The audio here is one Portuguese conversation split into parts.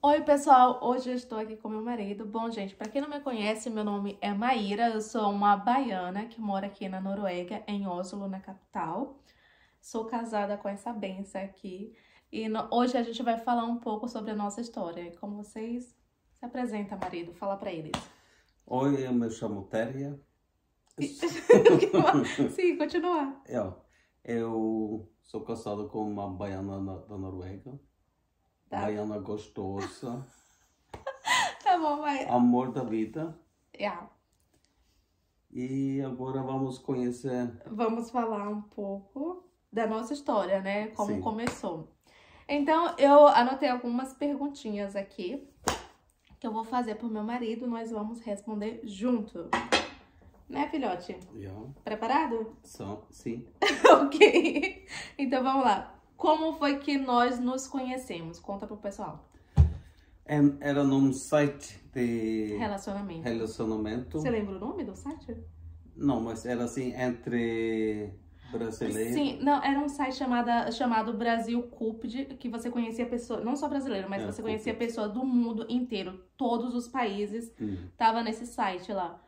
Oi, pessoal! Hoje eu estou aqui com meu marido. Bom, gente, para quem não me conhece, meu nome é Maíra. Eu sou uma baiana que mora aqui na Noruega, em Oslo, na capital. Sou casada com essa benção aqui. E hoje a gente vai falar um pouco sobre a nossa história. E como vocês se apresentam, marido? Fala para eles. Oi, eu me chamo Terje. Sim, continua. Eu sou casado com uma baiana da Noruega. Tá. Baiana gostosa. Tá bom, vai. Amor da vida. Yeah. E agora vamos conhecer... Vamos falar um pouco da nossa história, né? Como Sim. começou. Então, eu anotei algumas perguntinhas aqui que eu vou fazer pro meu marido. Nós vamos responder junto. Né, filhote? Preparado? Sim. Ok. Então, vamos lá. Como foi que nós nos conhecemos? Conta pro pessoal. Era num site de relacionamento. Você lembra o nome do site? Não, mas era assim, entre brasileiros. Sim, não, era um site chamado Brasil Cupid, que você conhecia a pessoa, não só brasileiro, mas você conhecia a pessoa do mundo inteiro, todos os países, tava nesse site lá.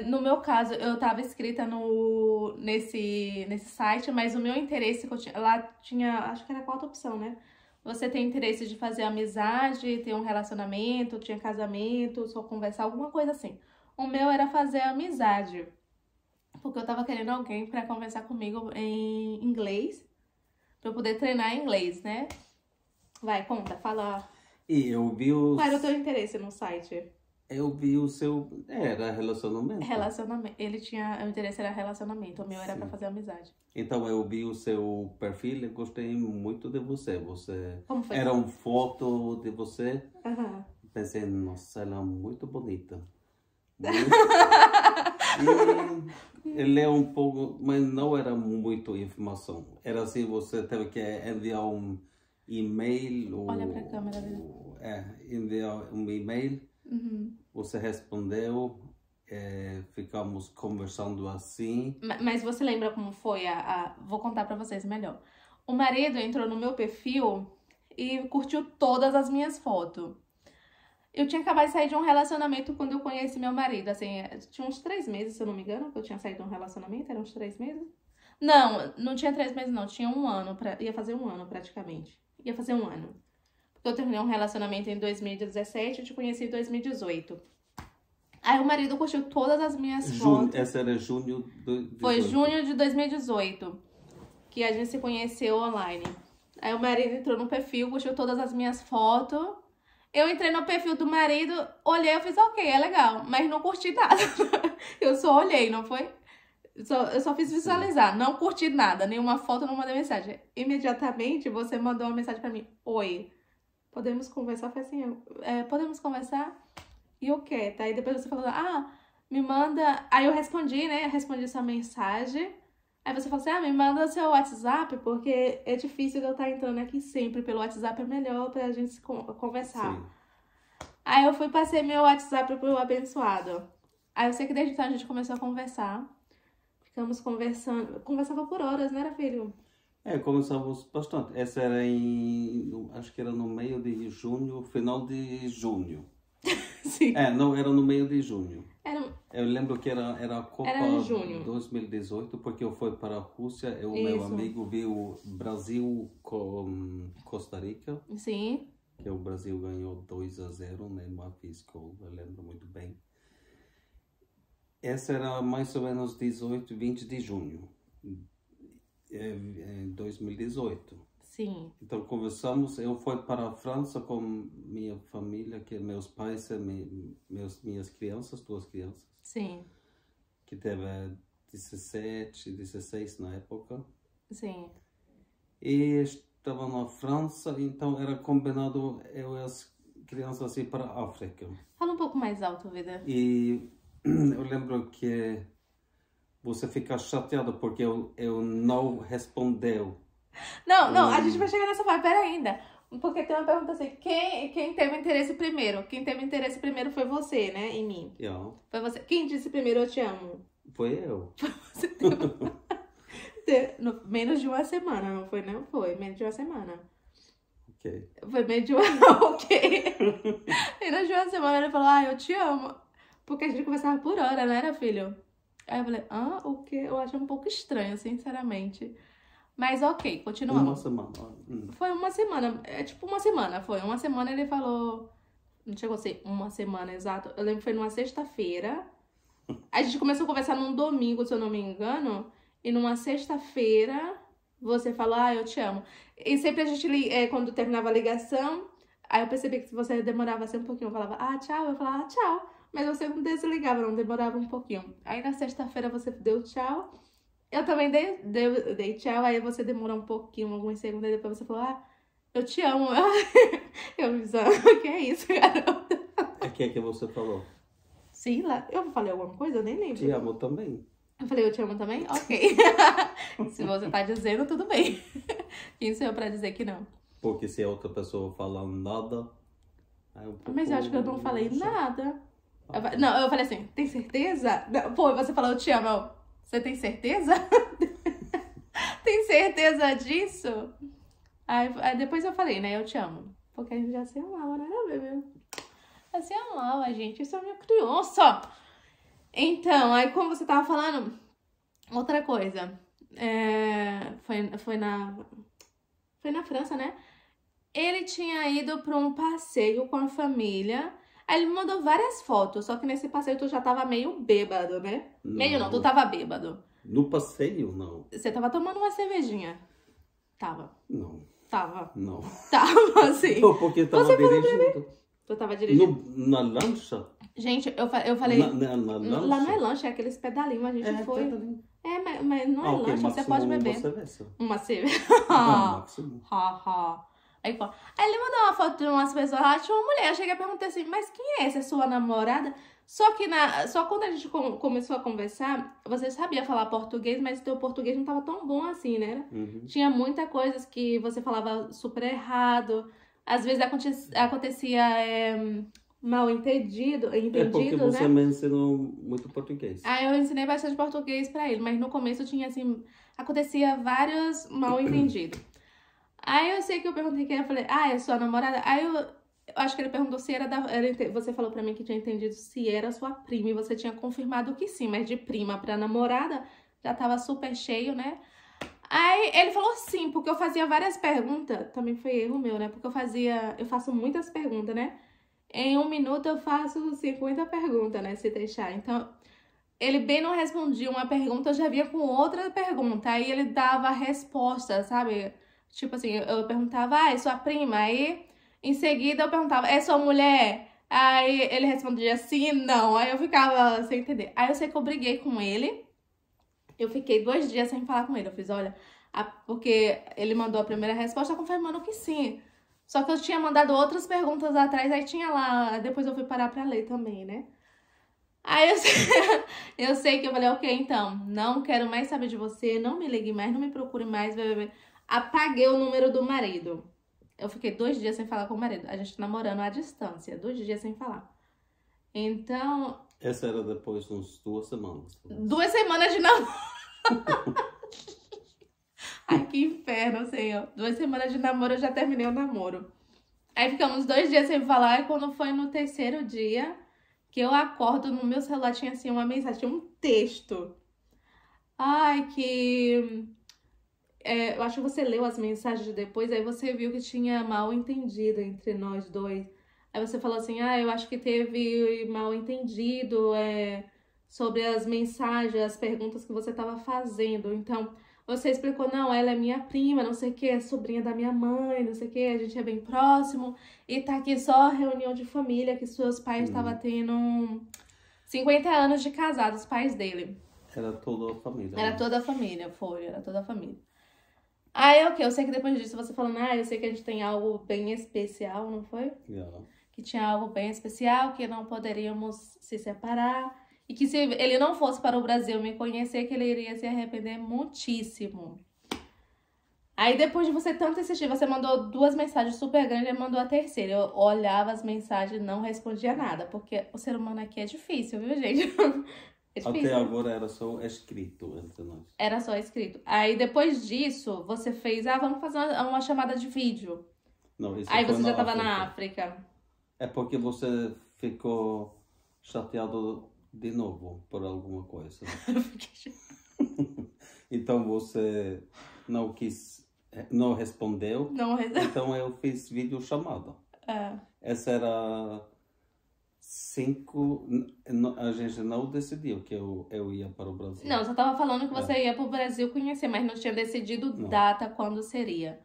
No meu caso, eu tava inscrita nesse site, mas o meu interesse, lá tinha, acho que era a quarta opção, né? Você tem interesse de fazer amizade, ter um relacionamento, tinha casamento, só conversar, alguma coisa assim. O meu era fazer amizade, porque eu tava querendo alguém pra conversar comigo em inglês, pra eu poder treinar inglês, né? Vai, conta, fala. E eu vi os... Qual era o teu interesse no site? Eu vi o seu... Era relacionamento. Relacionamento. Ele tinha... O interesse era relacionamento. O meu era pra fazer amizade. Então, eu vi o seu perfil e gostei muito de você. Como foi? Era uma foto de você. Uhum. Pensei, nossa, ela é muito bonita. E ele é um pouco... Mas não era muito informação. Era assim, você teve que enviar um e-mail. Olha pra câmera dele. Enviar um e-mail. Uhum. Você respondeu, ficamos conversando assim. Mas você lembra como foi Vou contar pra vocês melhor. O marido entrou no meu perfil e curtiu todas as minhas fotos. Eu tinha acabado de sair de um relacionamento quando eu conheci meu marido. Assim, tinha uns 3 meses, se eu não me engano, que eu tinha saído de um relacionamento. Eram uns 3 meses? Não tinha 3 meses, não. Tinha 1 ano. Ia fazer 1 ano, praticamente. Ia fazer 1 ano. Eu terminei um relacionamento em 2017, eu te conheci em 2018. Aí o marido curtiu todas as minhas fotos. Essa era junho de... Foi junho de 2018 que a gente se conheceu online. Aí o marido entrou no perfil, curtiu todas as minhas fotos. Eu entrei no perfil do marido, olhei, eu fiz ok, é legal, mas não curti nada. Eu só olhei, não foi? Eu só fiz visualizar, não curti nada, nenhuma foto, não mandei mensagem. Imediatamente você mandou uma mensagem pra mim, oi. Podemos conversar? Foi assim, podemos conversar? E o quê? Tá? Aí depois você falou, me manda... Aí eu respondi, né? Eu respondi sua mensagem. Aí você falou assim, me manda seu WhatsApp, porque é difícil de eu estar entrando aqui sempre. Pelo WhatsApp é melhor pra gente conversar. Sim. Aí eu fui, passei meu WhatsApp pro abençoado. Aí eu sei que desde então a gente começou a conversar. Ficamos conversando. Conversava por horas, né, filho? Começamos bastante. Essa era acho que era no meio de junho, final de junho. Sim. Não, era no meio de junho. Era... Eu lembro que era a Copa em junho. 2018, porque eu fui para a Rússia, o meu amigo viu Brasil com Costa Rica. Sim. Que o Brasil ganhou 2-0, né, no Afisco, eu lembro muito bem. Essa era mais ou menos 20 de junho. Em 2018. Sim. Então conversamos, eu fui para a França com minha família, que meus pais e minhas crianças, 2 crianças. Sim. Que teve 17, 16 na época. Sim. E estava na França, então era combinado eu e as crianças ir para a África. Fala um pouco mais alto, vida. E eu lembro que você fica chateado porque eu não respondeu. Não, a gente vai chegar nessa parte, pera ainda. Porque tem uma pergunta assim, quem teve interesse primeiro? Quem teve interesse primeiro foi você, né, em mim. Foi você. Quem disse primeiro eu te amo? Foi eu. Você menos de 1 semana, não foi? Não foi, menos de 1 semana. Ok. Foi meio de ok. E na última semana ele falou, eu te amo. Porque a gente conversava por hora, não era, filho? Aí eu falei, o quê? Eu achei um pouco estranho, sinceramente. Mas ok, continuamos. Uma semana. Foi uma semana, tipo uma semana, foi. Uma semana ele falou, não chegou a ser uma semana exato. Eu lembro que foi numa sexta-feira. A gente começou a conversar num domingo, se eu não me engano. E numa sexta-feira, você falou, eu te amo. E sempre a gente, quando terminava a ligação, aí eu percebi que se você demorava assim um pouquinho, eu falava, tchau. Eu falava, tchau. Mas você não desligava, não demorava um pouquinho. Aí na sexta-feira você deu tchau. Eu também dei tchau, aí você demorou um pouquinho, alguns segundos, aí depois você falou, eu te amo. Eu me o que é isso, garota? O que é que você falou? Sei lá, eu falei alguma coisa? Eu nem lembro. Te amo também. Eu falei, eu te amo também? Ok. Se você tá dizendo, tudo bem. Quem sou eu pra dizer que não? Porque se a outra pessoa falar nada... Mas eu acho que eu não falei nada. Não, eu falei assim, tem certeza? Pô, você falou, eu te amo. Você tem certeza? Tem certeza disso? Aí depois eu falei, né, eu te amo. Porque a gente já se amava, né, bebê? Já se amava, gente. Isso é minha criança. Então, aí como você tava falando, outra coisa. Foi na França, né? Ele tinha ido pra um passeio com a família. Aí ele me mandou várias fotos, só que nesse passeio tu já tava meio bêbado, né? Não. Meio não, tu tava bêbado. No passeio, não. Você tava tomando uma cervejinha. Tava. Não. Tava. Não. Tava, assim. Não, porque eu tava dirigindo. Tu tava dirigindo? Na lancha? Gente, eu falei... Na lancha? Lá não é lancha, é aqueles pedalinhos, a gente foi. Pedalinho. Mas não é lancha, você pode beber. Uma cerveja. Máximo. Aí ele mandou uma foto de umas pessoas lá, tinha uma mulher. Eu cheguei a perguntar assim, mas quem é essa? É sua namorada? Só que só quando a gente começou a conversar, você sabia falar português, mas o teu português não tava tão bom assim, né? Uhum. Tinha muita coisa que você falava super errado. Às vezes acontecia mal entendido, porque você né? me ensinou muito português. Eu ensinei bastante português pra ele, mas no começo tinha assim, acontecia vários mal entendidos. Aí eu sei que eu perguntei quem, eu falei, é sua namorada? Aí eu acho que ele perguntou se era você falou pra mim que tinha entendido se era sua prima, e você tinha confirmado que sim, mas de prima pra namorada já tava super cheio, né? Aí ele falou sim, porque eu fazia várias perguntas, também foi erro meu, né? Porque eu faço muitas perguntas, né? Em 1 minuto eu faço 50 perguntas, né? Se deixar. Então, ele bem não respondia uma pergunta, eu já vinha com outra pergunta. Aí ele dava a resposta, sabe? Tipo assim, eu perguntava, é sua prima? Aí, em seguida, eu perguntava, é sua mulher? Aí ele respondia sim e não. Aí eu ficava sem entender. Aí eu sei que eu briguei com ele. Eu fiquei 2 dias sem falar com ele. Eu fiz, olha, porque ele mandou a primeira resposta confirmando que sim. Só que eu tinha mandado outras perguntas atrás, aí tinha lá, depois eu fui parar pra ler também, né? Aí eu sei que eu falei, ok, então, não quero mais saber de você, não me ligue mais, não me procure mais, apaguei o número do marido. Eu fiquei 2 dias sem falar com o marido, a gente namorando à distância, 2 dias sem falar. Então... Essa era depois de uns 2 semanas. 2 semanas de namoro. Ai, que inferno, senhor. 2 semanas de namoro, eu já terminei o namoro. Aí ficamos 2 dias sem falar, e quando foi no 3º dia, que eu acordo, no meu celular tinha assim uma mensagem, tinha um texto. Ai, que... eu acho que você leu as mensagens depois, aí você viu que tinha mal entendido entre nós dois. Aí você falou assim, eu acho que teve mal entendido sobre as mensagens, as perguntas que você estava fazendo. Então, você explicou, não, ela é minha prima, não sei o que, é sobrinha da minha mãe, não sei o que, a gente é bem próximo. E tá aqui só reunião de família, que seus pais estavam tendo 50 anos de casado, os pais dele. Era toda a família. Era toda a família, era toda a família. Aí, ok, eu sei que depois disso você falando, eu sei que a gente tem algo bem especial, não foi? Yeah. Que tinha algo bem especial, que não poderíamos se separar. E que se ele não fosse para o Brasil me conhecer, que ele iria se arrepender muitíssimo. Aí depois de você tanto insistir, você mandou 2 mensagens super grandes, ele mandou a terceira. Eu olhava as mensagens e não respondia nada, porque o ser humano aqui é difícil, viu, gente? É difícil. Até agora era só escrito entre nós. Era só escrito. Aí depois disso, você fez, vamos fazer uma chamada de vídeo. Não, isso Aí foi você já na tava na África. África. É porque você ficou chateado de novo por alguma coisa. Então você não quis, não respondeu. Não, Então eu fiz videochamada. Essa era 5. A gente não decidiu que eu ia para o Brasil. não, você tava falando que você ia pro Brasil conhecer, mas não tinha decidido data quando seria.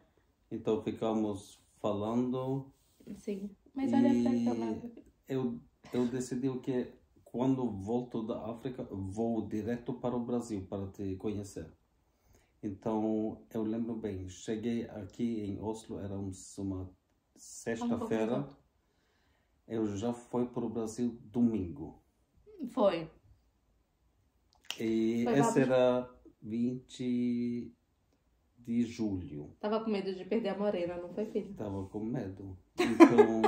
Então ficamos falando. Sim. Mas olha pra cá, eu decidi que quando volto da África, vou direto para o Brasil para te conhecer. Então, eu lembro bem, cheguei aqui em Oslo, era uma sexta-feira. Eu já fui para o Brasil domingo. Foi. E esse era 20 de julho. Tava com medo de perder a morena, não foi, filho? Tava com medo. Então,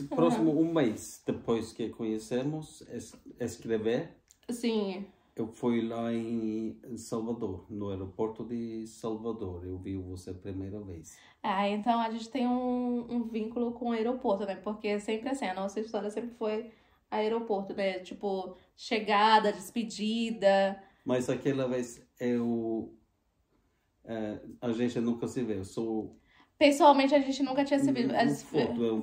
próximo um mês depois que conhecemos, escrever. Sim. Eu fui lá em Salvador, no aeroporto de Salvador. Eu vi você a primeira vez. Então a gente tem um vínculo com o aeroporto, né? Porque é sempre assim, a nossa história sempre foi aeroporto, né? Tipo, chegada, despedida. Mas aquela vez a gente nunca se viu. Pessoalmente a gente nunca tinha se visto.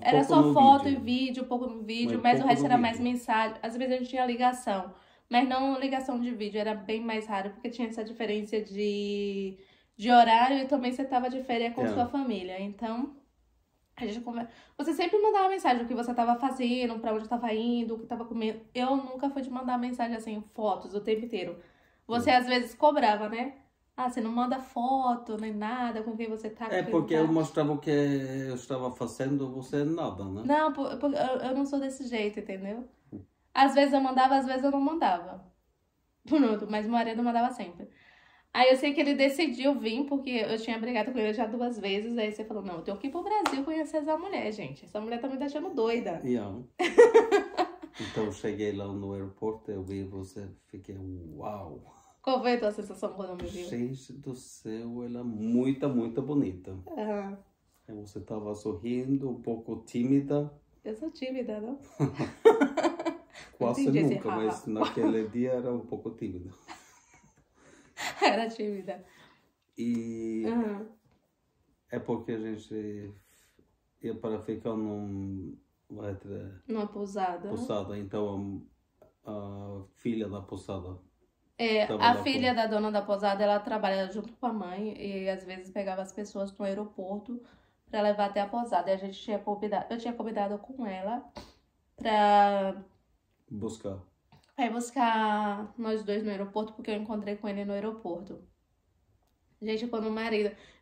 Era só foto e vídeo, um pouco no vídeo, mas o resto era mais mensagem. Às vezes a gente tinha ligação. Mas não ligação de vídeo, era bem mais raro, porque tinha essa diferença de horário e também você tava de férias com sua família. Então, a gente você sempre mandava mensagem, o que você tava fazendo, pra onde tava indo, o que tava comendo. Eu nunca fui de mandar mensagem assim, fotos o tempo inteiro. Você às vezes cobrava, né? Você não manda foto, nem nada, com quem você tá. Porque eu mostrava o que eu estava fazendo, você nada, né? Não, eu não sou desse jeito, entendeu? Às vezes eu mandava, às vezes eu não mandava. Pronto, mas o marido mandava sempre. Aí eu sei que ele decidiu vir, porque eu tinha brigado com ele já 2 vezes. Aí você falou, não, eu tenho que ir pro Brasil conhecer essa mulher, gente. Essa mulher tá me deixando doida. Então eu cheguei lá no aeroporto, eu vi você, fiquei, uau. Qual foi a tua sensação quando me viu? Gente do céu, ela é muito, muito bonita. Você tava sorrindo, um pouco tímida. Eu sou tímida, não? Quase nunca, mas naquele dia era um pouco tímida. Era tímida. E é porque a gente ia para ficar numa pousada. Então a filha da pousada. A filha da dona da pousada, ela trabalha junto com a mãe e às vezes pegava as pessoas no aeroporto pra levar até a pousada. E eu tinha combinado com ela pra buscar nós dois no aeroporto, porque eu encontrei com ele no aeroporto. Gente,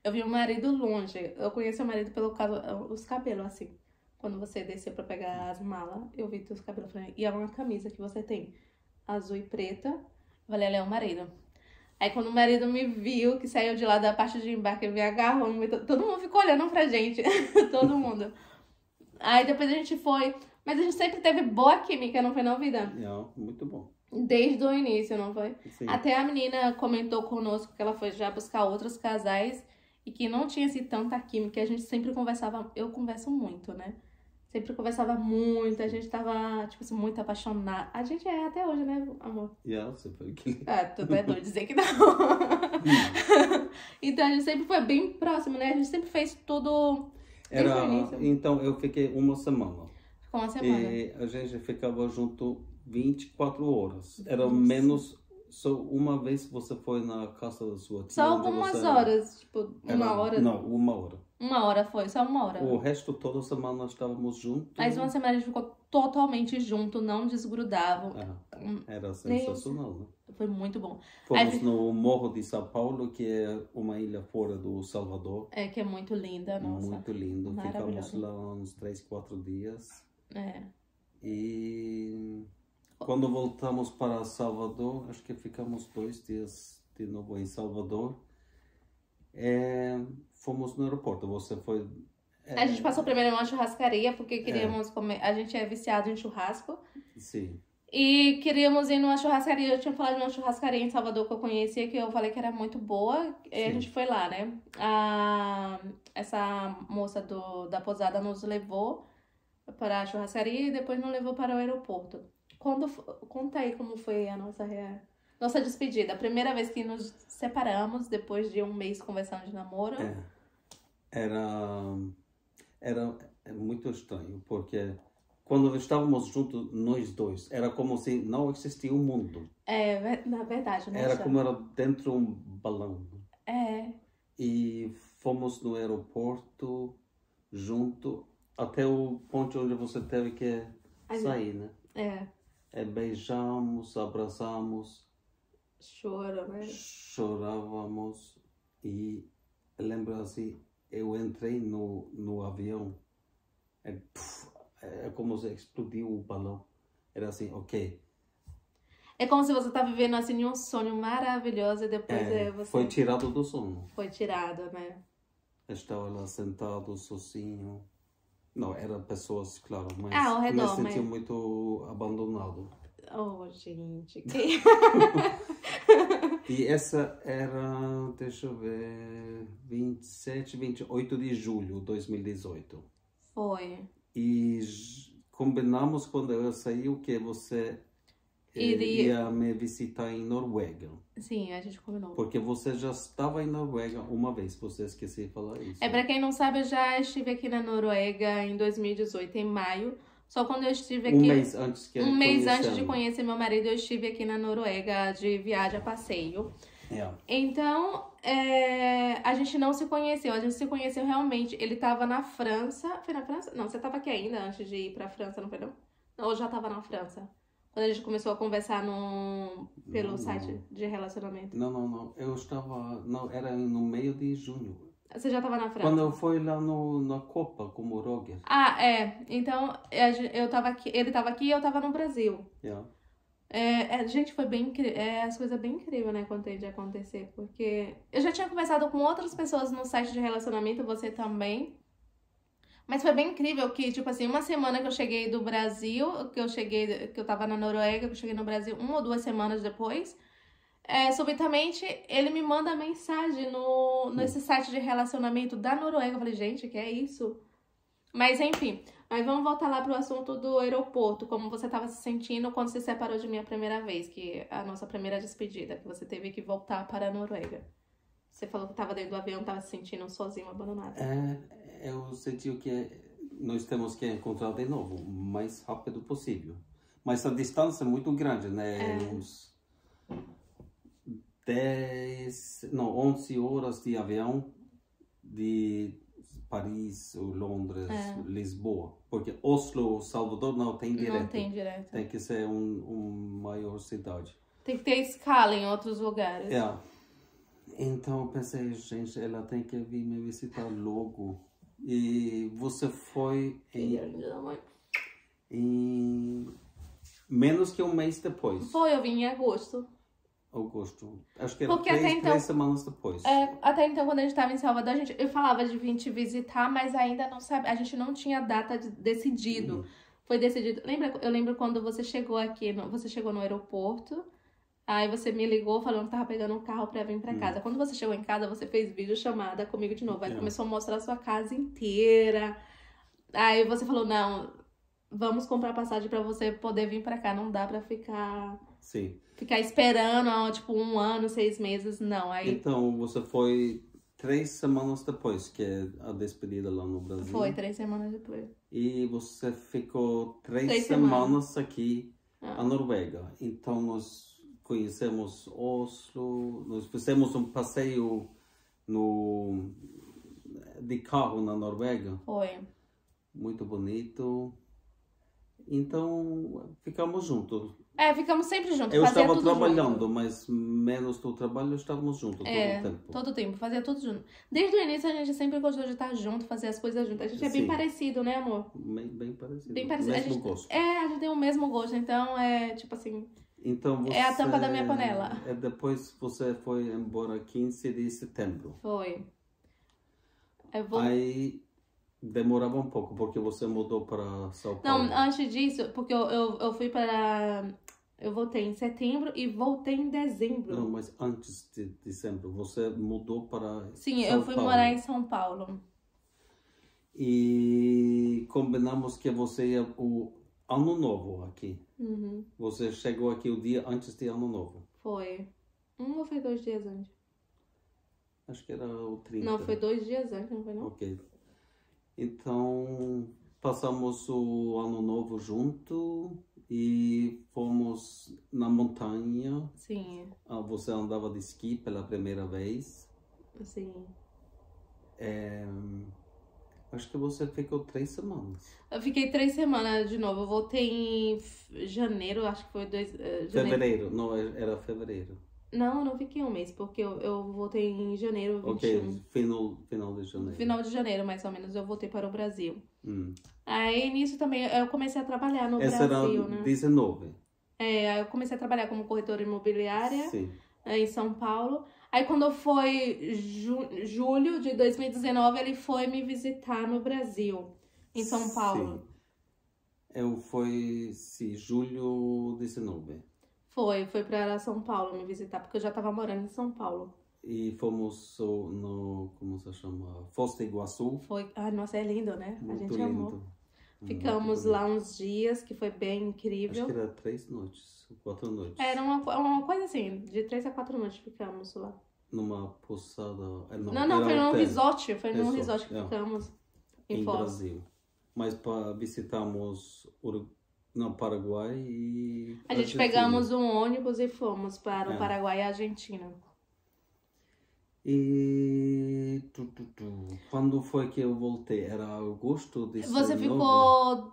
eu vi o marido longe. Eu conheci o marido os cabelos, assim. Quando você desceu pra pegar as malas, eu vi teus cabelos. Falei, e é uma camisa que você tem, azul e preta. Eu falei, ele é o marido. Aí quando o marido me viu, que saiu de lá da parte de embarque, ele me agarrou. Todo mundo ficou olhando pra gente. Todo mundo. Aí depois a gente foi. Mas a gente sempre teve boa química, não foi não, vida? Não, muito bom. Desde o início, não foi? Sim. Até a menina comentou conosco que ela foi já buscar outros casais e que não tinha assim tanta química. A gente sempre conversava, eu converso muito, né? Sempre conversava muito, a gente tava, tipo assim, muito apaixonada. A gente é até hoje, né, amor? Você foi que... Tu é doido dizer que não. Então a gente sempre foi bem próximo, né? A gente sempre fez tudo desde o início. Então eu fiquei uma semana. Ficou uma semana. E a gente ficava junto 24 horas. Era menos... Só uma vez você foi na casa da sua tia? Só algumas horas, tipo, uma hora. Não, uma hora. Uma hora foi, só uma hora. O resto, toda semana, estávamos juntos. Mas uma semana a gente ficou totalmente junto, não desgrudavam. Era sensacional, né? Foi muito bom. Fomos no Morro de São Paulo, que é uma ilha fora do Salvador. Que é muito linda, nossa. Muito lindo. Ficamos lá uns 3, 4 dias. E... quando voltamos para Salvador, acho que ficamos 2 dias de novo em Salvador. Fomos no aeroporto. Você foi... A gente passou primeiro numa churrascaria, porque queríamos comer. A gente é viciado em churrasco. Sim. E queríamos ir numa churrascaria. Eu tinha falado de uma churrascaria em Salvador que eu conhecia, que eu falei que era muito boa. E a Sim. gente foi lá, né? Essa moça da pousada nos levou para a churrascaria e depois nos levou para o aeroporto. Conta aí como foi a nossa despedida. A primeira vez que nos separamos, depois de um mês conversando de namoro. Era muito estranho, porque quando estávamos juntos, nós dois, era como se não existia um mundo. Na verdade, né? Era como era dentro de um balão. E fomos no aeroporto junto até o ponto onde você teve que sair, né? Beijamos, abraçamos. Chorávamos. E lembro assim, eu entrei no avião. É como se explodiu o balão. Era assim, ok. É como se você tá vivendo assim um sonho maravilhoso e depois você... Foi tirado do sono. Foi tirado, né? Estava lá sentado, sozinho. Não, eram pessoas, claro, mas ao redor, me senti muito abandonado. Oh, gente. E essa era, deixa eu ver, 28 de julho de 2018. Foi. E combinamos quando eu saí que você ia me visitar em Noruega. Sim, a gente combinou. Porque você já estava em Noruega uma vez, você esqueceu de falar isso. Pra quem não sabe, eu já estive aqui na Noruega em 2018, em maio. Só quando eu estive aqui... Um mês antes de conhecer meu marido, eu estive aqui na Noruega de viagem a passeio. Então, a gente não se conheceu. A gente se conheceu realmente. Ele tava na França. Foi na França? Não, você tava aqui ainda antes de ir pra França, não foi não? Ou já tava na França? Quando a gente começou a conversar pelo site de relacionamento. Não. Eu estava... Não, era no meio de junho. Você já tava na França? Quando eu fui lá na Copa com o Roger. Então, eu tava aqui, ele tava aqui e eu tava no Brasil. Gente, foi bem incrível. As coisas bem incríveis, né? Quando tem de acontecer. Porque eu já tinha conversado com outras pessoas no site de relacionamento, você também. Mas foi bem incrível que, tipo assim, uma semana que eu cheguei do Brasil, que eu tava na Noruega, que eu cheguei no Brasil 1 ou 2 semanas depois, subitamente ele me manda mensagem nesse site de relacionamento da Noruega. Eu falei, gente, que é isso? Mas enfim, aí vamos voltar lá pro assunto do aeroporto, como você tava se sentindo quando se separou de mim a primeira vez, que a nossa primeira despedida, que você teve que voltar para a Noruega. Você falou que tava dentro do avião, tava se sentindo sozinho, abandonado. Eu senti que nós temos que encontrar de novo, o mais rápido possível. Mas a distância é muito grande, né? Uns 11 horas de avião de Paris, Londres, Lisboa. Porque Oslo, Salvador não tem direto. Não tem direto. Tem que ser uma maior cidade. Tem que ter escala em outros lugares. Então eu pensei, gente, ela tem que vir me visitar logo. E você foi em menos que um mês depois. Foi, eu vim em agosto. Acho que era 3 semanas depois. Até então, quando a gente estava em Salvador, eu falava de vir te visitar, mas ainda não sabia. A gente não tinha data decidido. Foi decidido. Eu lembro quando você chegou aqui, você chegou no aeroporto. Aí você me ligou falando que tava pegando um carro pra vir pra casa. Quando você chegou em casa, você fez videochamada comigo de novo. Aí começou a mostrar a sua casa inteira. Aí você falou, não, vamos comprar passagem pra você poder vir pra cá. Não dá pra ficar esperando, tipo, 1 ano, 6 meses, não. Aí... Então, você foi 3 semanas depois que é a despedida lá no Brasil. Foi, 3 semanas depois. E você ficou 3 semanas aqui na Noruega. Então, nós conhecemos Oslo, nós fizemos um passeio de carro na Noruega. Foi. Muito bonito. Então, ficamos juntos. Ficamos sempre juntos. Eu estava trabalhando, mas menos do trabalho estávamos juntos todo o tempo. Todo o tempo, fazia tudo junto. Desde o início a gente sempre gostou de estar junto, fazer as coisas juntos. A gente é bem parecido, né, amor? Bem parecido. Bem parecido. Mesmo gosto. A gente tem o mesmo gosto, então tipo assim... Então você, a tampa da minha panela. Depois você foi embora 15 de setembro. Foi. Aí demorava um pouco, porque você mudou para São Não, Paulo. antes disso, porque eu fui para... Eu voltei em setembro e voltei em dezembro. Não, mas antes de dezembro, você mudou para Sim, São eu fui Paulo. morar em São Paulo. E combinamos que você ia o ano novo aqui. Uhum, Você chegou aqui o dia antes de ano novo. foi. Ou foi 2 dias antes? Acho que era o 30. Não, foi 2 dias antes, não foi não? Ok. Então, passamos o ano novo junto e fomos na montanha. Sim, Você andava de esqui pela primeira vez. sim. Acho que você ficou 3 semanas. Eu fiquei 3 semanas de novo. Eu voltei em janeiro, acho que foi janeiro. Fevereiro, não, era fevereiro. Não, eu não fiquei um mês, porque eu voltei em janeiro 21. Ok, final de janeiro. Final de janeiro, mais ou menos, eu voltei para o Brasil. Hum. Aí, nisso também, eu comecei a trabalhar no Essa Brasil, era né? 19. Aí eu comecei a trabalhar como corretora imobiliária Sim. em São Paulo. Aí, quando foi julho de 2019, ele foi me visitar no Brasil, em São Paulo. Sim. Eu fui, sim, julho 19. Foi para São Paulo me visitar, porque eu já tava morando em São Paulo. E fomos no, como se chama? Foz do Iguaçu. Foi, ai, nossa, é lindo, né? A Muito gente lindo. amou. Ficamos Muito lá uns dias, que foi bem incrível. Acho que era 3 noites, 4 noites. Era uma coisa assim, de 3 a 4 noites ficamos lá. Numa pousada. Não, foi num hotel. resort. Foi num resort que é. ficamos em Em Foz. Brasil. Mas visitamos Paraguai e A gente Argentina. pegamos um ônibus e fomos para o É. Paraguai e a Argentina. E quando foi que eu voltei? Era agosto de Você ficou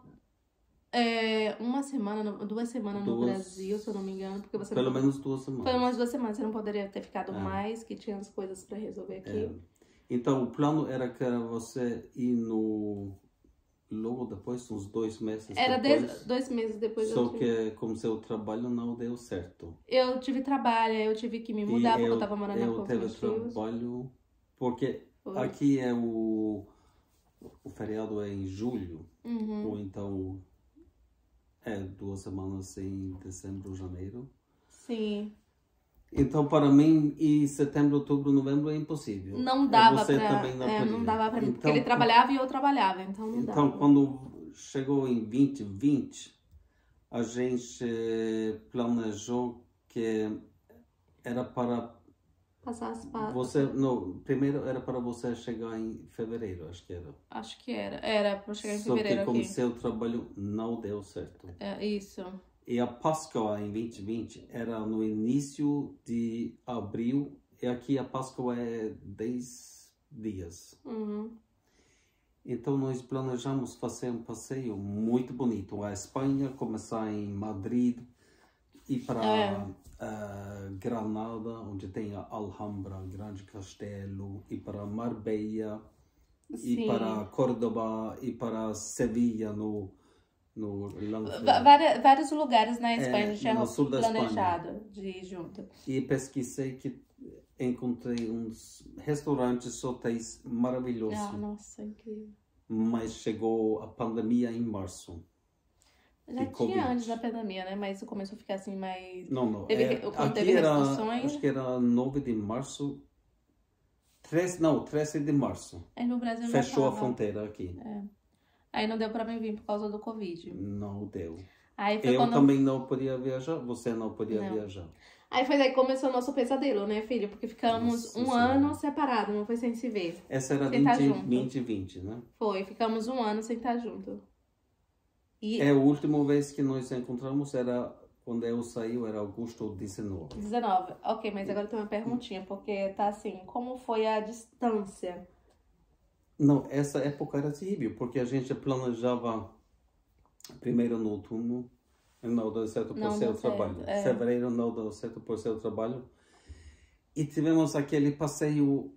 2 semanas no Brasil, se eu não me engano. Porque você Pelo menos 2 semanas. Foi umas 2 semanas, você não poderia ter ficado mais, que tinha as coisas para resolver aqui. Então, o plano era que era você ir logo depois, uns 2 meses Era depois. 2 meses depois. Só que como seu trabalho não deu certo. Eu tive trabalho, eu tive que me mudar, porque eu tava morando na Eu teve Constantinos. trabalho, porque Foi. aqui é o feriado é em julho, Uhum. ou então 2 semanas em dezembro, janeiro. Sim. Então, para mim, em setembro, outubro, novembro é impossível. Não dava Você pra... também não podia. não dava pra mim, porque Então, ele trabalhava e eu trabalhava, então não Então, dava. quando chegou em 2020, a gente planejou que era para Passar as patas. você... Não, primeiro era para você chegar em fevereiro, acho que era. Acho que era. Era pra chegar em Só fevereiro que como aqui. seu trabalho não deu certo. Isso. E a Páscoa em 2020 era no início de abril, e aqui a Páscoa é 10 dias. Uhum. Então nós planejamos fazer um passeio muito bonito. A Espanha, começar em Madrid, ir para Granada, onde tem a Alhambra, Grande Castelo, ir para Marbella, ir Sim. para Córdoba, ir para Sevilha, no Vários lugares na Espanha a gente tinha no sul da planejado de ir junto. E pesquisei que encontrei uns restaurantes, hotéis maravilhosos. Ah, nossa, incrível. Mas chegou a pandemia em março. Já E tinha Covid. antes da pandemia, né? Mas começou a ficar assim mais... Não. Quando Aqui teve era, restrições. acho que era 9 de março. 13 de março. Aí no Brasil Fechou já a tava. fronteira aqui. Aí não deu pra mim vir por causa do Covid. Não deu. Aí foi Eu quando... também não podia viajar, você não podia Não. viajar. Aí foi daí que começou o nosso pesadelo, né, filho? Porque ficamos Nossa um Senhora. ano separado, não foi sem se ver. Essa era Sem tá junto. 2020, né? Foi, ficamos um ano sem estar junto. E A última vez que nós encontramos era quando eu saí, era agosto 19. 19. Ok, mas agora tem uma perguntinha, porque tá assim, como foi a distância? Não, essa época era terrível, porque a gente planejava primeiro no outono, não deu certo por Não seu deu certo, trabalho. é. Fevereiro não deu certo por seu trabalho. E tivemos aquele passeio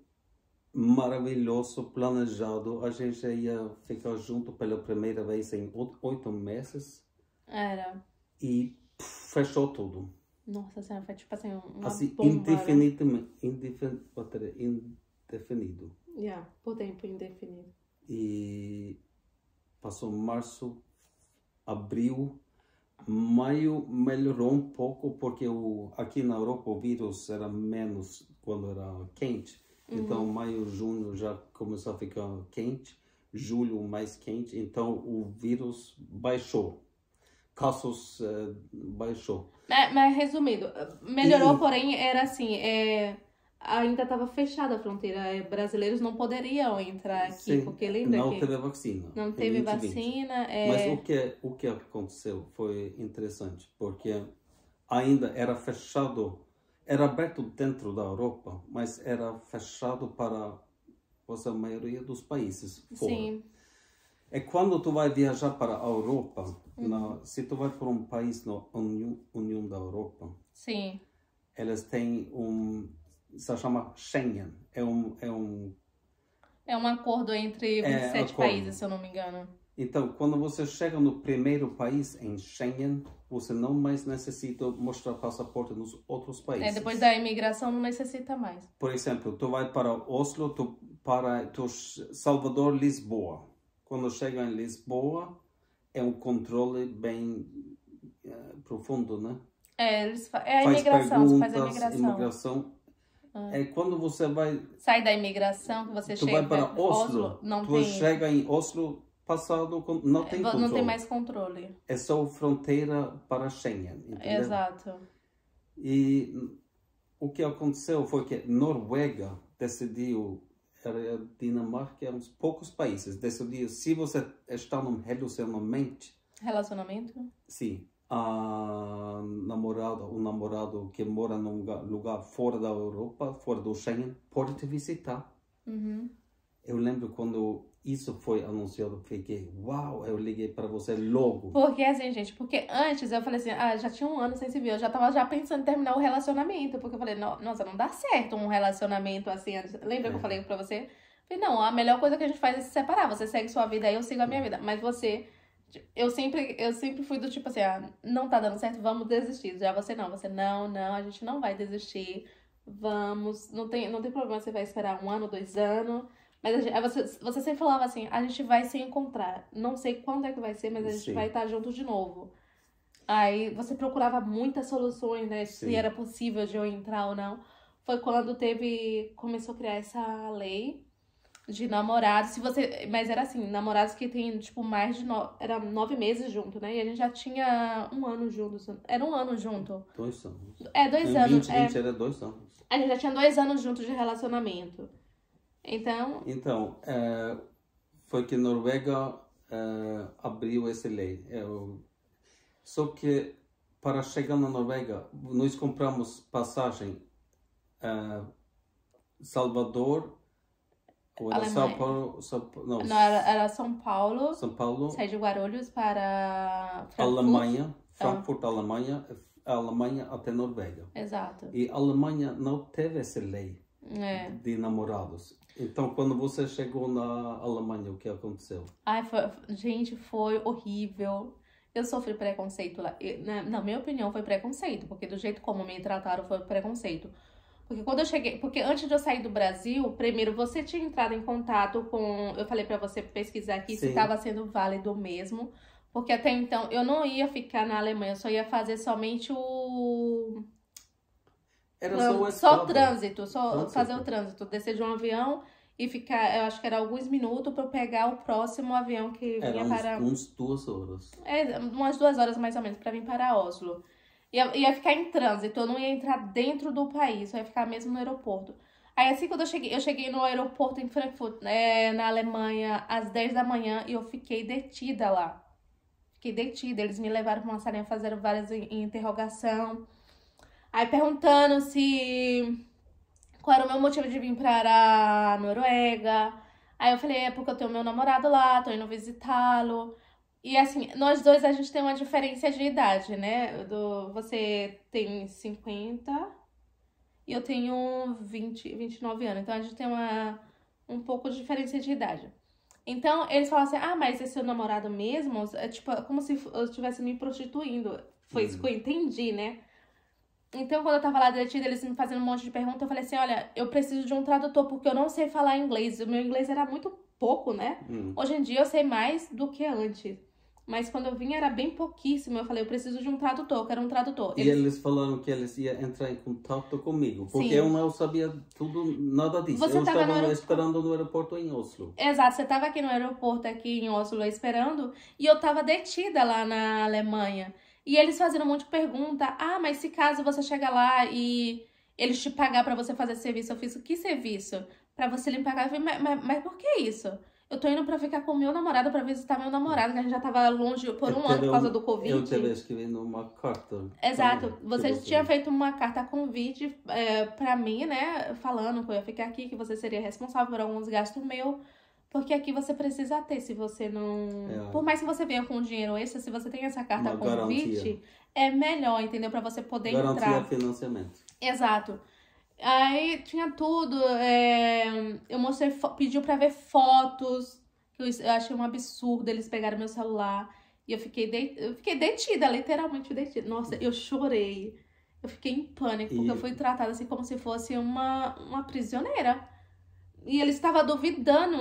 maravilhoso, planejado. A gente ia ficar junto pela primeira vez em 8 meses Era. e fechou tudo. Nossa senhora, foi tipo assim, uma Assim, bomba, né? indefinido. Yeah, por tempo indefinido. E passou março, abril, maio melhorou um pouco porque aqui na Europa o vírus era menos quando era quente. Então maio, junho já começou a ficar quente, julho mais quente, então o vírus baixou, casos baixou. Mas resumindo, melhorou, porém era assim, ainda estava fechada a fronteira, brasileiros não poderiam entrar aqui, Sim, porque lembra não que teve vacina. não em teve 2020. vacina. Mas o que aconteceu foi interessante, porque ainda era fechado, era aberto dentro da Europa, mas era fechado para a maioria dos países fora. Sim. É quando tu vai viajar para a Europa, se tu vai para um país na União da Europa, Sim. eles têm se chama Schengen, é um acordo entre 27 acordo. países, se eu não me engano. Então, quando você chega no primeiro país em Schengen, você não mais necessita mostrar passaporte nos outros países. Depois da imigração não necessita mais. Por exemplo, tu vai para Oslo, para Salvador, Lisboa. Quando chega em Lisboa, é um controle bem profundo, né? A imigração, faz a imigração. É quando você vai... Sai da imigração, que você tu chega... vai para Oslo, tu chega em Oslo, passado, não tem controle. Não tem mais controle. É só fronteira para Schengen, entendeu? Exato. E o que aconteceu foi que Noruega decidiu, era Dinamarca, uns poucos países, decidiu, se você está num relacionamento... Relacionamento? Sim. O namorado que mora num lugar fora da Europa, fora do Schengen, pode te visitar. Eu lembro quando isso foi anunciado, fiquei, uau, eu liguei para você logo. Porque assim, gente, porque antes eu falei assim, já tinha um ano sem se ver, eu já tava pensando em terminar o relacionamento, porque eu falei, nossa, não dá certo um relacionamento assim. Lembra que eu falei pra você? Eu falei, não, a melhor coisa que a gente faz é se separar, você segue sua vida aí, eu sigo a minha vida, mas você... Eu sempre fui do tipo assim, não tá dando certo, vamos desistir. Já você não, a gente não vai desistir, vamos, não tem problema, você vai esperar 1 ano, 2 anos, mas você sempre falava assim, a gente vai se encontrar, não sei quando é que vai ser, mas a gente vai estar junto de novo. Aí você procurava muitas soluções, né, se era possível de eu entrar ou não. Foi quando começou a criar essa lei de namorados, mas era assim, namorados que tem, tipo, mais de era 9 meses junto, né? E a gente já tinha 1 ano juntos. Era 1 ano junto. 2 anos. 2 anos. 2020 era 2 anos. A gente já tinha 2 anos juntos de relacionamento. Então, foi que Noruega abriu essa lei. Só que para chegar na Noruega, nós compramos passagem Salvador. Ou era São Paulo, não, era São Paulo. São Paulo. Sai de Guarulhos para Frankfurt. Alemanha, Frankfurt, Alemanha, Alemanha até Noruega. Exato. E a Alemanha não teve essa lei de namorados. Então, quando você chegou na Alemanha, o que aconteceu? Gente, foi horrível. Eu sofri preconceito lá. Na minha opinião, foi preconceito, porque do jeito como me trataram foi preconceito. Porque quando eu cheguei, porque antes de eu sair do Brasil, primeiro você tinha entrado em contato com, eu falei pra você pesquisar aqui se estava sendo válido mesmo, porque até então eu não ia ficar na Alemanha, eu só ia fazer somente só trânsito, fazer o trânsito, descer de um avião e ficar, eu acho que era alguns minutos pra eu pegar o próximo avião que vinha para... uns 2 horas. Umas 2 horas mais ou menos pra vir para Oslo. Ia ficar em trânsito, eu não ia entrar dentro do país, eu ia ficar mesmo no aeroporto. Aí assim, quando eu cheguei no aeroporto em Frankfurt, na Alemanha, às 10 da manhã, e eu fiquei detida lá. Fiquei detida, eles me levaram pra uma salinha, fizeram várias interrogação. Aí perguntando qual era o meu motivo de vir para a Noruega. Aí eu falei, é porque eu tenho meu namorado lá, tô indo visitá-lo. E assim, nós dois, a gente tem uma diferença de idade, né? Você tem 50 e eu tenho 29 anos. Então, a gente tem um pouco de diferença de idade. Então, eles falam assim, mas esse seu namorado mesmo? É tipo, como se eu estivesse me prostituindo. Foi isso que eu entendi, né? Então, quando eu tava lá detida, eles me fazendo um monte de perguntas, eu falei assim, olha, eu preciso de um tradutor, porque eu não sei falar inglês. O meu inglês era muito pouco, né? Hoje em dia eu sei mais do que antes. Mas quando eu vim era bem pouquíssimo. Eu falei, eu preciso de um tradutor, eu quero um tradutor. E eles falaram que eles iam entrar em contato comigo, porque Sim. eu não sabia nada disso. Você eu tava estava esperando no aeroporto em Oslo. Exato, você estava aqui no aeroporto, aqui em Oslo, esperando, e eu estava detida lá na Alemanha. E eles fazendo um monte de pergunta. Ah, mas se caso você chegar lá e eles te pagar para você fazer serviço, eu fiz que serviço? Para você limpar a casa. Mas por que isso? Eu tô indo pra ficar com meu namorado, pra visitar meu namorado, que a gente já tava longe por um ano por causa do Covid. Eu tive escrevendo uma carta. Exato. Você tinha feito uma carta convite pra mim, né? Falando que eu ia ficar aqui, que você seria responsável por alguns gastos meus. Porque aqui você precisa ter, se você não... Por mais que você venha com dinheiro extra, se você tem essa carta convite, é melhor, entendeu? Pra você poder entrar. Garantia financiamento. Exato. Aí tinha tudo, eu mostrei, pediu pra ver fotos, que eu achei um absurdo, eles pegaram meu celular e eu fiquei detida, literalmente detida. Nossa, eu chorei, eu fiquei em pânico, porque eu fui tratada assim como se fosse uma prisioneira. E eles estavam duvidando,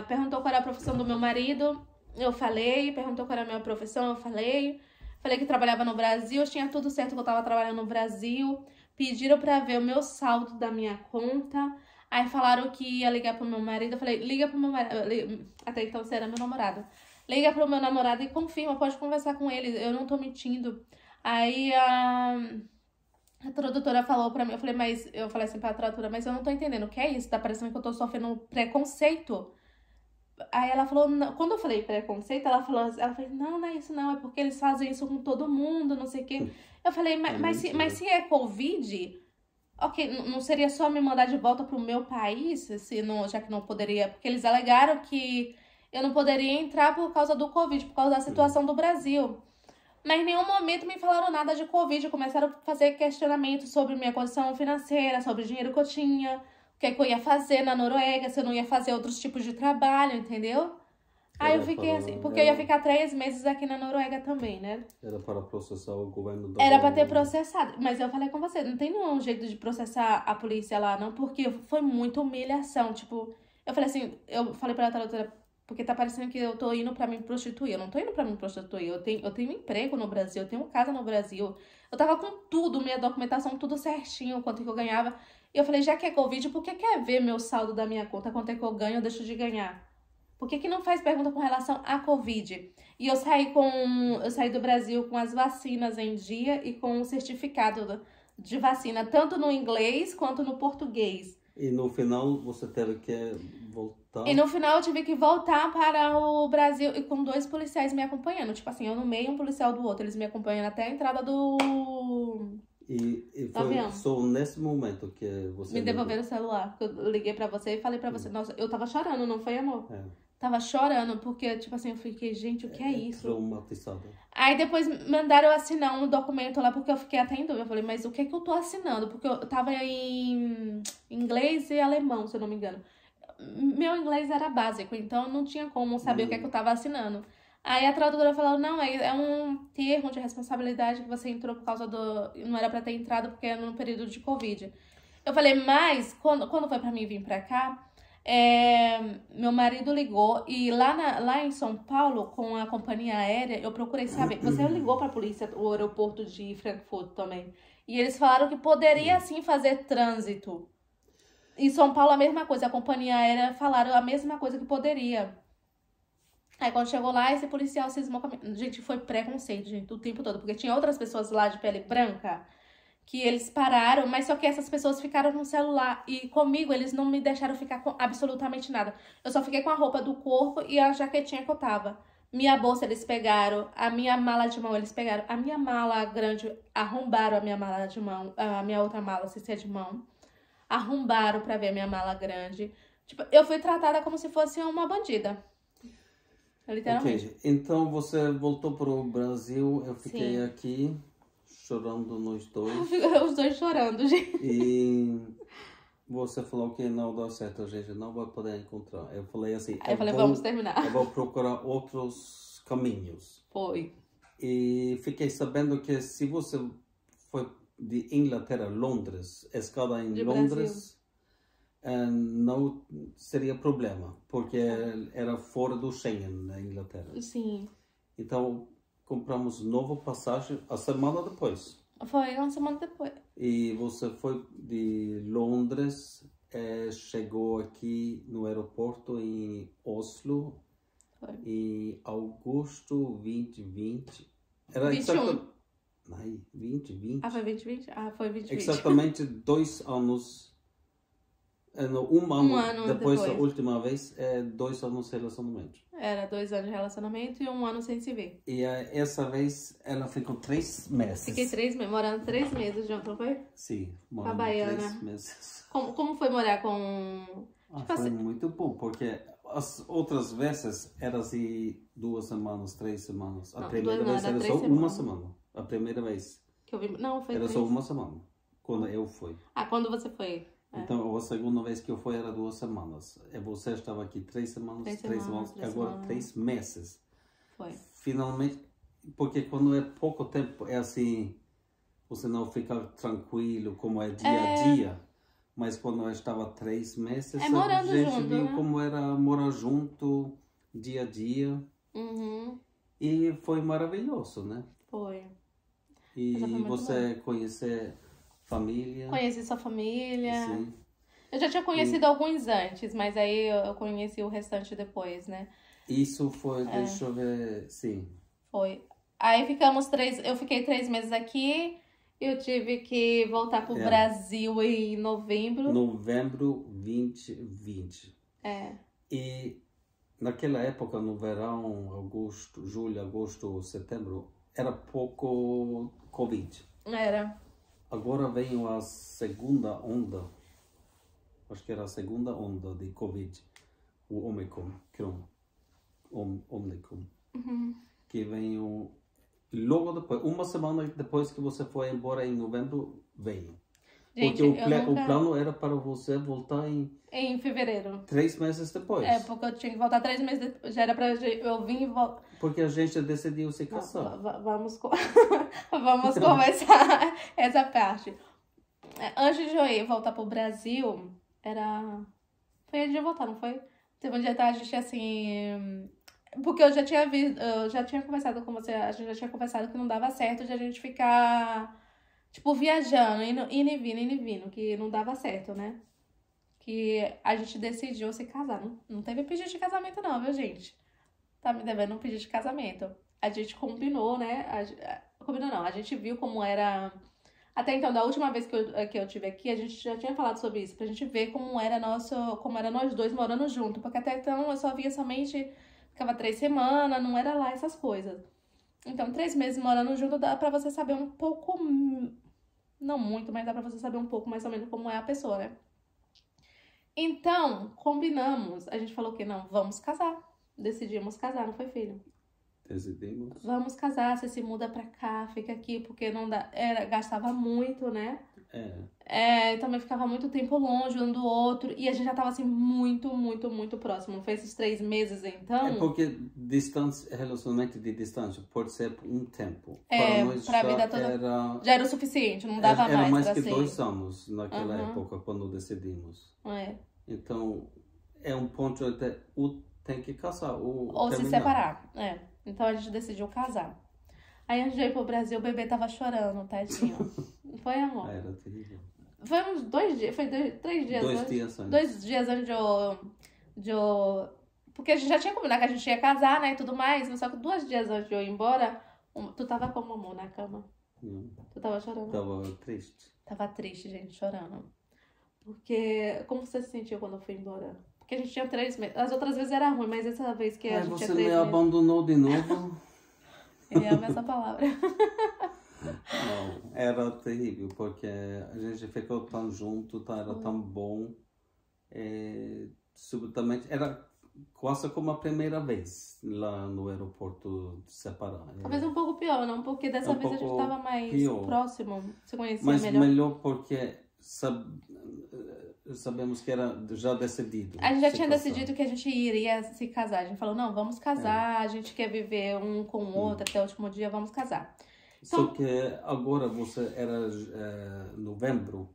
perguntou qual era a profissão do meu marido, eu falei, perguntou qual era a minha profissão, eu falei que trabalhava no Brasil, tinha tudo certo que eu tava trabalhando no Brasil. Pediram pra ver o meu saldo da minha conta. Aí falaram que ia ligar pro meu marido. Eu falei, liga pro meu marido. Até então você era meu namorado. Liga pro meu namorado e confirma, pode conversar com ele. Eu não tô mentindo. Aí a tradutora falou pra mim. Eu falei assim pra tradutora, mas eu não tô entendendo. O que é isso? Tá parecendo que eu tô sofrendo preconceito. Aí ela falou, não. Quando eu falei preconceito, ela falou, não é isso não, é porque eles fazem isso com todo mundo, não sei o quê. Eu falei, mas se é Covid, ok, não seria só me mandar de volta pro meu país, já que não poderia, porque eles alegaram que eu não poderia entrar por causa do Covid, por causa da situação do Brasil. Mas em nenhum momento me falaram nada de Covid, começaram a fazer questionamentos sobre minha condição financeira, sobre o dinheiro que eu tinha, o que eu ia fazer na Noruega, se eu não ia fazer outros tipos de trabalho, entendeu? Aí eu fiquei assim, porque eu ia ficar 3 meses aqui na Noruega também, né? Era para processar o governo da Era pra ter processado, mas eu falei com você, não tem nenhum jeito de processar a polícia lá, não, porque foi muita humilhação, tipo, eu falei assim, eu falei pra tradutora, porque tá parecendo que eu tô indo pra me prostituir, eu não tô indo pra me prostituir, eu tenho emprego no Brasil, eu tenho casa no Brasil, eu tava com tudo, minha documentação, tudo certinho, quanto que eu ganhava, e eu falei, já que é Covid, por que quer ver meu saldo da minha conta, quanto é que eu ganho ou deixo de ganhar? Por que não faz pergunta com relação à Covid? E eu saí do Brasil com as vacinas em dia e com o certificado de vacina, tanto no inglês quanto no português. E no final você teve que voltar? E no final eu tive que voltar para o Brasil e com 2 policiais me acompanhando. Tipo assim, eu no meio, um policial do outro. Eles me acompanhando até a entrada do E foi só nesse momento que você... Me devolveram o celular. Eu liguei pra você e falei pra você. Nossa, eu tava chorando, não foi, amor? Tava chorando, porque, tipo assim, eu fiquei, gente, o que é isso? Traumatizada. Aí depois mandaram eu assinar um documento lá, porque eu fiquei até em dúvida. Eu falei, mas o que é que eu tô assinando? Porque eu tava em inglês e alemão, se eu não me engano. Meu inglês era básico, então não tinha como saber o que é que eu tava assinando. Aí a tradutora falou, não, é um termo de responsabilidade que você entrou por causa do... Não era pra ter entrado porque era no período de Covid. Eu falei, mas quando foi pra mim vir pra cá, meu marido ligou e lá em São Paulo, com a companhia aérea, eu procurei saber. Você ligou pra polícia, o aeroporto de Frankfurt também. E eles falaram que poderia sim fazer trânsito. Em São Paulo a mesma coisa, a companhia aérea falaram a mesma coisa que poderia. Aí quando chegou lá, esse policial cismou com a minha... Gente, foi preconceito, gente, o tempo todo. Porque tinha outras pessoas lá de pele branca que eles pararam, mas só que essas pessoas ficaram com o celular. E comigo, eles não me deixaram ficar com absolutamente nada. Eu só fiquei com a roupa do corpo e a jaquetinha que eu tava. Minha bolsa eles pegaram, a minha mala de mão eles pegaram. A minha mala grande, arrombaram a minha mala de mão, a minha outra mala, se é de mão. Arrombaram pra ver a minha mala grande. Tipo, eu fui tratada como se fosse uma bandida. Literalmente. Ok, então você voltou para o Brasil, eu fiquei aqui chorando nós dois. Os dois chorando, gente. E você falou que não dá certo, a gente não vai poder encontrar. Eu falei assim, vamos terminar. Eu vou procurar outros caminhos. Foi. E fiquei sabendo que se você foi de Inglaterra a Londres, escada em Londres, não seria problema, porque era fora do Schengen, na Inglaterra. Sim. Então, compramos nova passagem a semana depois. Foi uma semana depois. E você foi de Londres, chegou aqui no aeroporto em Oslo em agosto 2020. Era 21. Ai, 2020. Ah, foi 2020? Ah, foi 2020. Exatamente 2 anos. Um ano depois da última vez, 2 anos de relacionamento. Era 2 anos de relacionamento e 1 ano sem se ver. E essa vez ela ficou 3 meses. Fiquei 3 meses, morando 3 meses junto, não foi? Sim, morando a baiana. 3 meses. Como foi morar com... Tipo foi muito bom, porque as outras vezes era assim 2 semanas, 3 semanas. A primeira vez era só uma semana. A primeira vez. Que eu vi... Não, foi era 3. só uma semana, quando eu fui. Ah, quando você foi? Então, a segunda vez que eu fui era 2 semanas. E você estava aqui 3 semanas, 3 semanas, agora 3 meses. Foi. Finalmente, porque quando é pouco tempo, é assim, você não fica tranquilo como é dia a dia. Mas quando eu estava 3 meses, a gente junto, viu né? como era morar junto, dia a dia. Uhum. E foi maravilhoso, né? Foi. E você conhecer família. Conheci sua família. Sim. Eu já tinha conhecido alguns antes, mas aí eu conheci o restante depois, né? Isso foi, deixa eu ver, sim. Foi. Aí ficamos 3, eu fiquei 3 meses aqui, eu tive que voltar pro Brasil em novembro. Novembro 2020. E naquela época, no verão, julho, agosto, setembro, era pouco Covid. Era. Agora veio a segunda onda, acho que era a segunda onda de Covid, o Omicron, que veio logo depois, uma semana depois que você foi embora em novembro, veio. Gente, porque o plano era para você voltar em fevereiro. 3 meses depois. Porque eu tinha que voltar 3 meses depois, já era pra eu vir e voltar. Porque a gente decidiu se casar. Vamos conversar essa parte. Antes de eu ir voltar pro Brasil, foi antes de eu voltar, não foi? Teve um dia a gente assim... Porque eu já tinha conversado com você, a gente já tinha conversado que não dava certo de a gente ficar, tipo, viajando, indo e vindo, que não dava certo, né? Que a gente decidiu se casar. Não teve pedido de casamento não, viu, gente? Tá me devendo um pedido de casamento. A gente combinou, né? Combinou não, a gente viu como era... Até então, da última vez que eu estive aqui, a gente já tinha falado sobre isso, pra gente ver como era nós dois morando junto. Porque até então eu só via somente... Ficava 3 semanas, não era lá essas coisas. Então, 3 meses morando junto dá pra você saber um pouco... Não muito, mas dá pra você saber um pouco mais ou menos como é a pessoa, né? Então, combinamos. A gente falou que não, vamos casar. Decidimos casar, não foi, filho? Decidimos. Vamos casar, você se muda pra cá, fica aqui, porque não dá... gastava muito, né? Também ficava muito tempo longe um do outro. E a gente já tava assim muito próximo. Não foi esses 3 meses, então? É porque relacionamento de distância pode ser por um tempo. Para nós a vida toda já era o suficiente, não dava era mais pra que ser. 2 anos naquela época, quando decidimos. Então, é um ponto até tem que casar ou se separar. Então a gente decidiu casar. Aí antes de ir pro Brasil, o bebê tava chorando, tadinho. Foi, amor? Era terrível. Foi uns 2 dias, foi 3 dias 2 dias antes. 2 dias antes de eu... Porque a gente já tinha combinado que a gente ia casar, né, e tudo mais, mas só que 2 dias antes de eu ir embora, tu tava como, amor, na cama? Tu tava chorando? Tava triste. Tava triste, gente, chorando. Porque, como você se sentiu quando eu fui embora? Porque a gente tinha 3 meses. As outras vezes era ruim, mas essa vez que a gente tinha 3 meses... Você me abandonou de novo? Ele ama essa palavra. Não, era terrível, porque a gente ficou tão junto, era tão bom. Subitamente, era quase como a primeira vez lá no aeroporto separado. Talvez um pouco pior, não? Porque dessa vez a gente estava mais próximo, se conhecia mas melhor. Mas melhor porque sabemos que era já decidido. A gente já tinha decidido que a gente iria se casar. A gente falou, não, vamos casar, a gente quer viver um com o outro até o último dia, vamos casar. Então, só que agora você era novembro,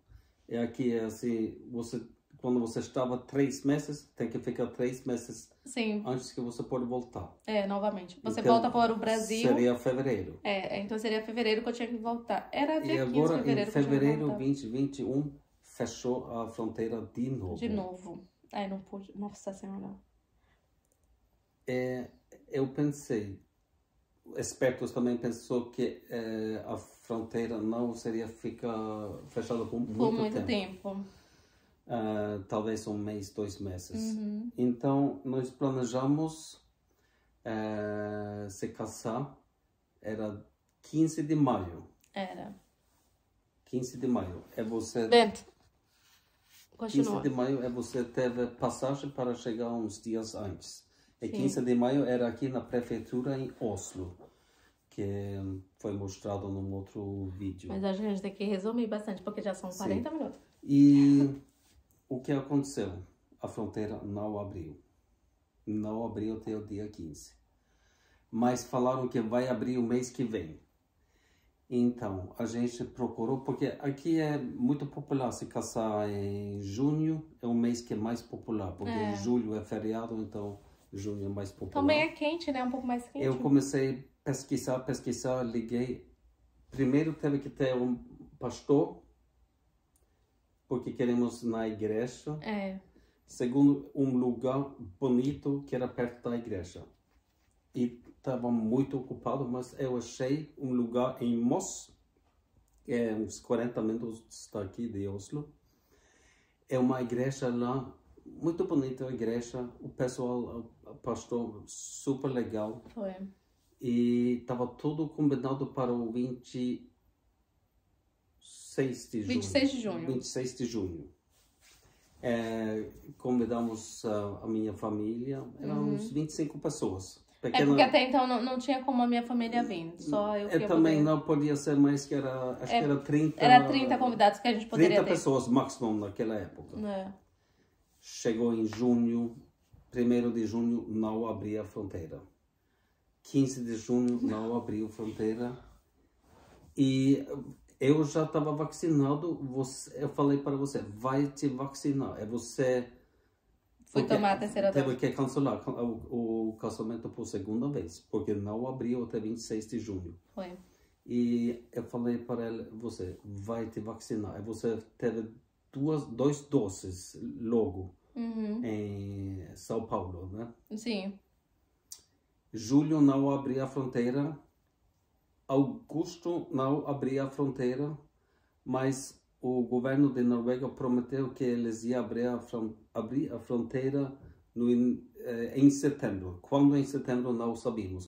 e aqui assim, você quando você estava 3 meses, tem que ficar 3 meses Sim. antes que você pode voltar. Novamente. Você Então, volta para o Brasil. Seria fevereiro. Então seria fevereiro que eu tinha que voltar. Era dia 15 de agora, fevereiro em que eu tinha que fevereiro voltar. 2021, fechou a fronteira de novo. De novo. Não pude. Nossa Senhora. Eu pensei, expertos também pensou que a fronteira não seria ficar fechada por muito tempo. Talvez 1 mês, 2 meses. Então, nós planejamos se casar, era 15 de maio. 15 de maio. Bento, continua. 15 de maio você teve passagem para chegar uns dias antes. E Sim. 15 de maio era aqui na prefeitura em Oslo, que foi mostrado num outro vídeo. Mas a gente tem que resumir bastante, porque já são 40 minutos. E o que aconteceu? A fronteira não abriu. Não abriu até o dia 15. Mas falaram que vai abrir o mês que vem. Então, a gente procurou, porque aqui é muito popular se casar em junho, é o mês que é mais popular, porque em julho é feriado, então junho é mais popular. Também é quente, né? Um pouco mais quente. Eu comecei a pesquisar, liguei. Primeiro teve que ter um pastor, porque queremos na igreja. Segundo, um lugar bonito que era perto da igreja. E estava muito ocupado, mas eu achei um lugar em Moss, que é uns 40 minutos daqui de Oslo. É uma igreja lá, muito bonita a igreja, o pessoal, o pastor, super legal. Foi. E estava tudo combinado para o 26 de junho. 26 de junho. 26 de junho. Convidamos a minha família, eram uns 25 pessoas. Porque até então não tinha como a minha família vir, só eu que ia também poder. Não podia ser mais que acho que era 30... Era 30 convidados que a gente poderia 30 ter. pessoas máximo naquela época. Chegou em junho, 1º de junho não abria a fronteira. 15 de junho não abriu a fronteira. E eu já estava vacinado, eu falei para você, vai te vacinar. Você... Foi tomar a terceira dose. Teve que cancelar o casamento por 2ª vez, porque não abriu até 26 de junho. Foi. E eu falei para ela, você vai te vacinar. E você teve 2 doses logo em São Paulo, né? Sim. Julho não abria a fronteira. Agosto não abria a fronteira, mas o governo de Noruega prometeu que eles iam abrir a fronteira em setembro. Quando em setembro não sabemos,